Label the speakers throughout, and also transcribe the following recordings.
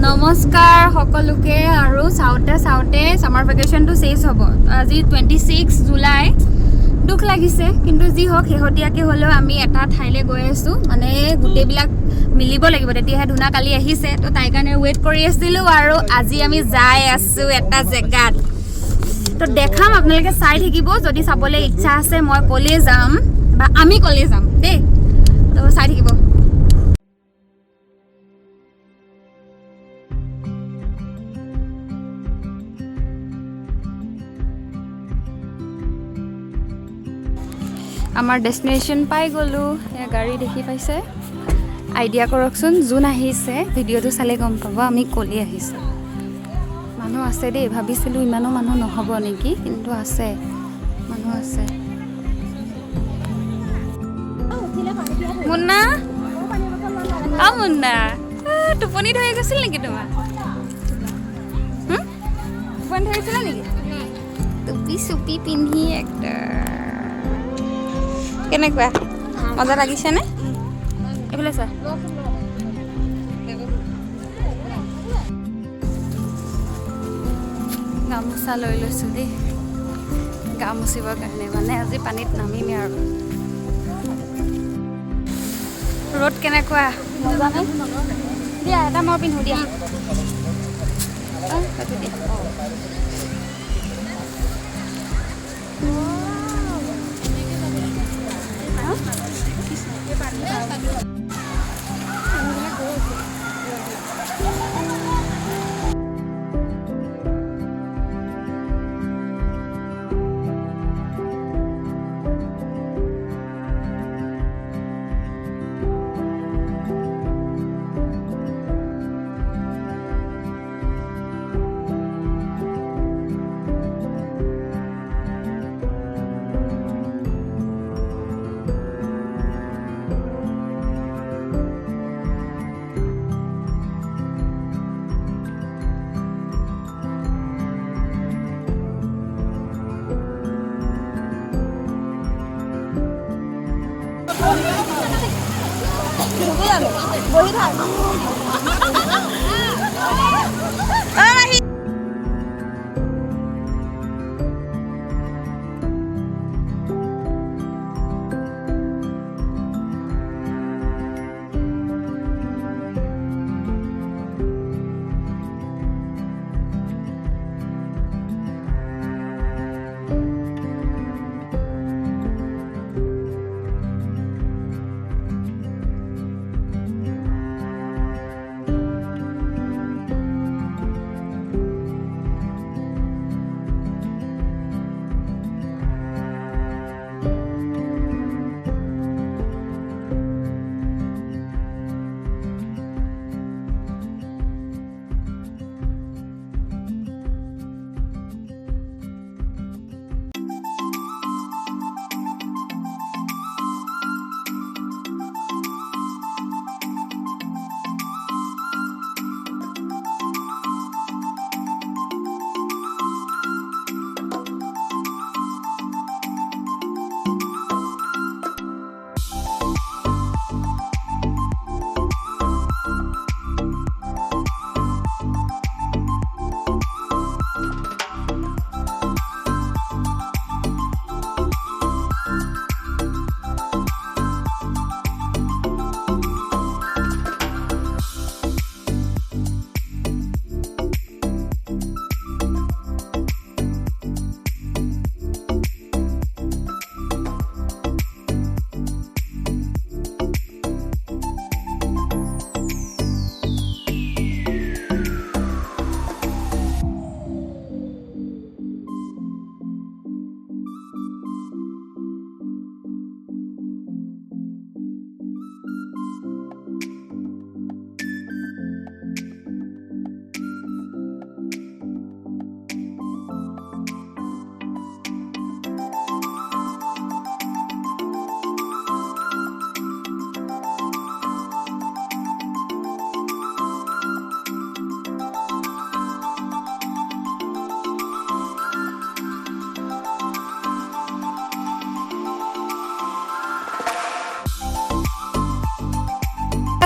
Speaker 1: নমস্কাৰ সকলোকে আৰু চাউতে সামাৰ ভেকেশনটো শেষ হ'ব আজি 26 জুলাই দুখ লাগিছে কিন্তু যি হোক হেহতিয়াকে হলেও আমি এটা ঠাইলে গৈ আছো মানে গুটেবিলাক মিলিব লাগিব তেতিয়াহে ধুনা কালি আহিছে তো তাই কাৰণে ওয়েট কৰি আছিলো আৰু আজি আমি যাই আছো এটা জেগাত তো দেখাম আপোনালোকে চাই থাকিব যদি চাবলৈ ইচ্ছা আছে মই কলে যাম বা আমি কলে যাম দেই তো চাই থাকিব আমাৰ ডেষ্টিনেশ্যন পাই গ'লো এ গাড়ী দেখি পাইছে আইডিয়া কৰকচোন জুন আহিছে ভিডিঅ'টো চালে গম পাব আমি কলি আহিছো মানুহ আছে দেই ভাবিছিলো ইমানো মানুহ নহব নেকি কিন্তু আছে মানুহ আছে মুন্না মুন্না টোপনি ধৰি গৈছিল নেকি তোমাৰ টোপনি ধৰিছিলা নেকি টুপি চুপি পিন্ধি একটা কেনেকুৱা মজা লাগিছে নে এইফালে চা গামোচা লৈ লৈছোঁ দেই গা মুচিবৰ কাৰণে মানে আজি পানীত নামিমেই আৰু ৰ'দ কেনেকুৱা মজা নে দিয়া এটা মই পিন্ধো দিয়া বহি থাক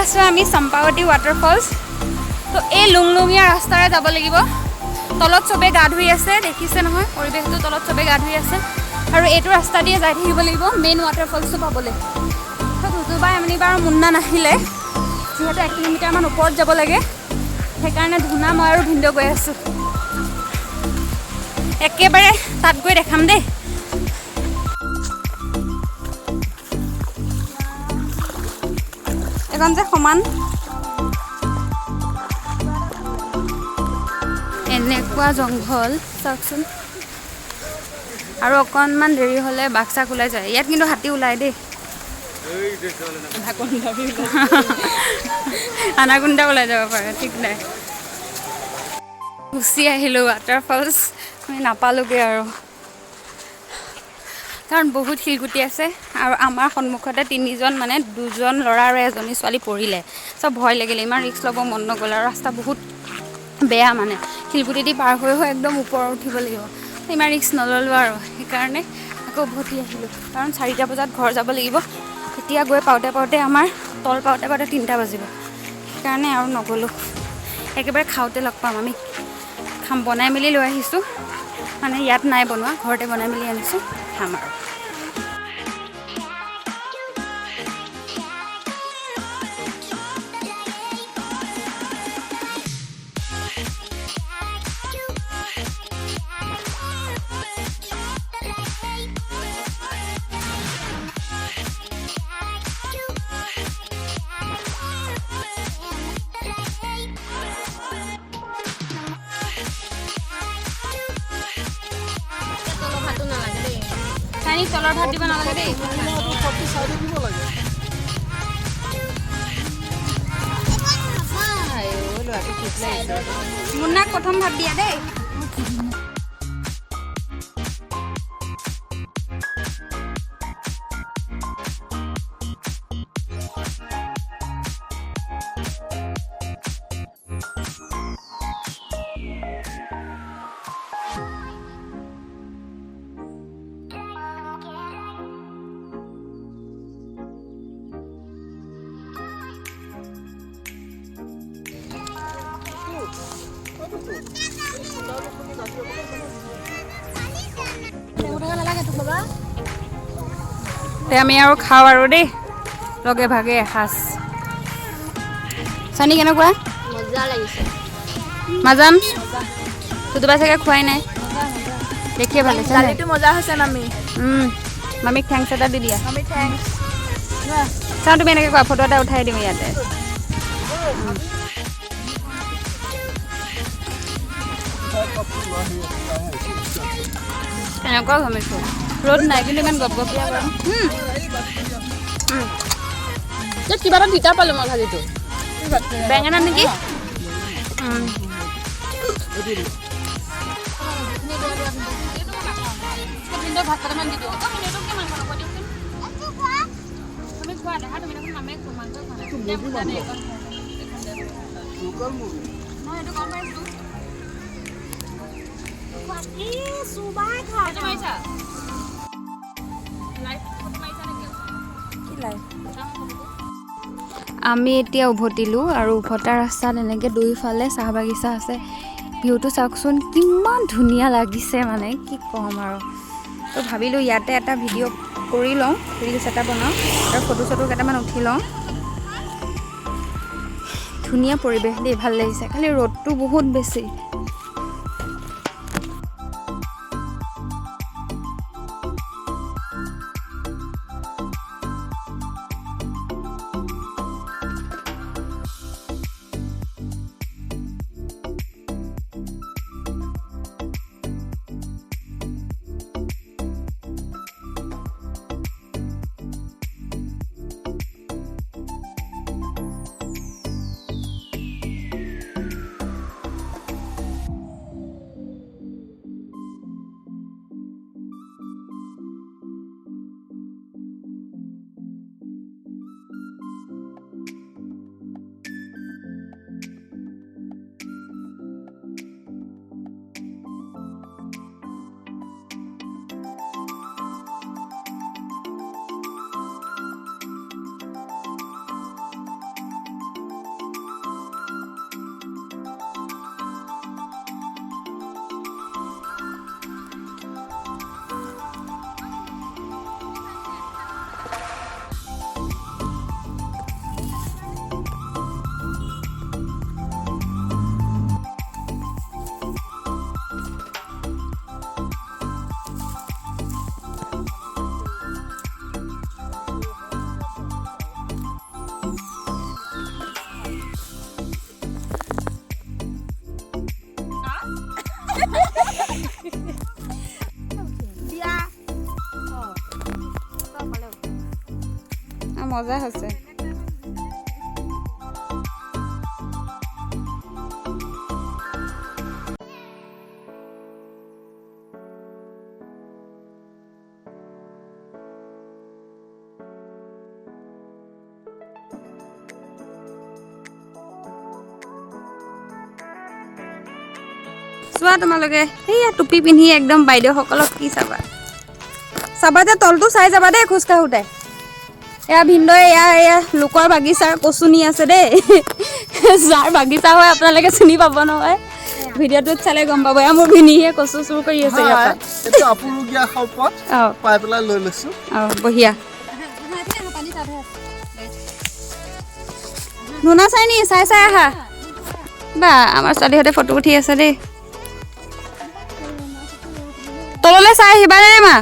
Speaker 1: আছো আমি চম্পাৱতী ৱাটাৰফলছ। তো তো এই লুংলুঙীয়া ৰাস্তাৰে যাব লাগিব তলত চবে গা ধুই আছে দেখিছে নহয় পৰিৱেশটো তলত চবে গা ধুই আছে আৰু এইটো ৰাস্তা দিয়ে যাই থাকিব লাগিব মেইন ৱাটাৰফলছটো পাবলৈ তো দুজোবাই আমি বাৰু মুন্না নাহিলে যিহেতু 1 কিলোমিটাৰমান ওপৰত যাব লাগে সেইকাৰণে ধুনা মই আৰু ভিন্দ গৈ আছোঁ একেবাৰে তাত গৈ দেখাম দেই এখন যে সমান এনেকুৱা জংঘল চাওকচোন আৰু অকণমান দেৰি হ'লে বাঘ চাক ওলাই যায় ইয়াত কিন্তু হাতী ওলাই দেই আনাকুণ্ডা ওলাই যাব পাৰে ঠিক নাই গুচি আহিলোঁ ৱাটাৰফলছ আমি নাপালোগৈ আৰু কাৰণ বহুত শিলগুটি আছে আৰু আমাৰ সন্মুখতে 3জন মানে 2জন ল'ৰা আৰু এজনী ছোৱালী পৰিলে চব ভয় লাগিলে ইমান ৰিস্ক ল'ব মন নগ'ল আৰু ৰাস্তা বহুত বেয়া মানে শিলগুটি দি পাৰ হৈ একদম ওপৰত উঠিব লাগিব ইমান ৰিস্ক নল'লোঁ আৰু সেইকাৰণে আকৌ উভতি আহিলোঁ কাৰণ 4টা বজাত ঘৰ যাব লাগিব তেতিয়া গৈ পাওঁতে পাওঁতে আমাৰ তল পাওঁতে পাওঁতে 3টা বাজিব সেইকাৰণে আৰু নগ'লোঁ একেবাৰে খাওঁতে লগ পাম আমি খাম বনাই মেলি লৈ আহিছোঁ মানে ইয়াত নাই বনোৱা ঘৰতে বনাই মেলি আনিছোঁ খাম আৰু তলৰ ভাত দিব নালাগে দেই মুন্নাক প্ৰথম ভাত দিয়া দেই আমি আৰু খাওঁ আৰু দেই লগে ভাগে এসাঁজ চানি কেনেকুৱা
Speaker 2: মজা লাগিছে
Speaker 1: মাজাম তুতুবা চাগে খোৱাই নাই দেখিয়ে ভাল লাগিছে
Speaker 2: দালিটো মজা হৈছে মামি
Speaker 1: মামিক থেংকছ এটা দি দিয়া
Speaker 2: মামি থেংকছ
Speaker 1: চাওঁ তুমি এনেকৈ কোৱা ফটো এটা উঠাই দিওঁ ইয়াতে এনেকুৱা ঘামিছোঁ ৰ'দ নাই কিন্তু ইমান গপগপীয়া গৰম
Speaker 2: কিবা এটা তিতা পালোঁ মই ভাজিটো
Speaker 1: বেঙেনা নেকি ভাত কেইটামান দি দিওঁ তুমি খোৱা দেখা তুমি দেখোন মামে মাংস খোৱা নাই মই এইটো গম পাইছোঁ আমি এতিয়া উভতিলোঁ আৰু উভতা ৰাস্তাত এনেকৈ দুইফালে চাহ বাগিচা আছে ভিউটো চাওকচোন কিমান ধুনীয়া লাগিছে মানে কি ক'ম আৰু তো ভাবিলোঁ ইয়াতে এটা ভিডিঅ' কৰি লওঁ ৰিলছ এটা বনাওঁ আৰু ফটো চটো কেইটামান উঠি লওঁ ধুনীয়া পৰিৱেশ দেই ভাল লাগিছে খালি ৰ'দটো বহুত বেছি মজা হৈছে। চোৱা তোমালোকে সেয়া টুপি পিন্ধি একদম বাইদেউসকলক কি চাবা চাবা যে তলটো চাই যাবা দেই খোজ কাঢ়োতে। এয়া ভিনদৈ এয়া লোকৰ বাগিচাৰ কচু নি আছে দেই। যাৰ বাগিচা হয় আপোনালোকে চিনি পাব নহয়, ভিডিঅ'টোত চালে গম পাব। এয়া মোৰ ভিনিহে কচু চুৰ কৰি আছে ইয়াৰ পৰা।
Speaker 3: এইটো আপুৰুগীয়া সম্পদ পাই পেলাই লৈ লৈছো।
Speaker 1: বঢ়িয়া নুনা চাই নি চাই চাই আহা বা আমাৰ ছোৱালীহঁতে ফটো উঠি আছে দেই। তললৈ চাই আহিবা দেই মা।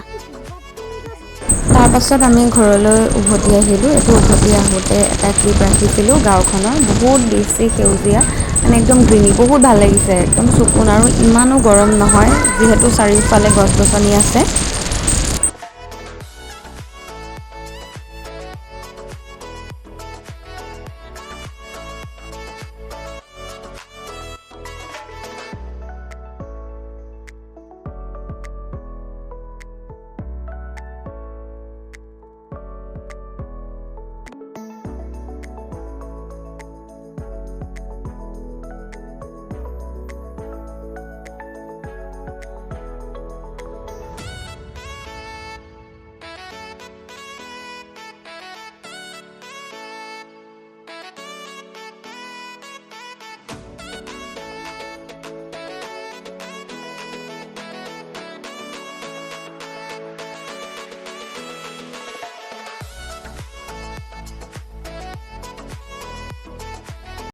Speaker 1: তাৰপাছত আমি ঘৰলৈ উভতি আহিলোঁ। এইটো উভতি আহোঁতে এটা ক্লিপ ৰাখিছিলোঁ গাঁওখনৰ, বহুত বেছি সেউজীয়া মানে একদম গ্ৰীণি, বহুত ভাল লাগিছে, একদম চকুন আৰু ইমানো গৰম নহয় যিহেতু চাৰিওফালে গছ গছনি আছে।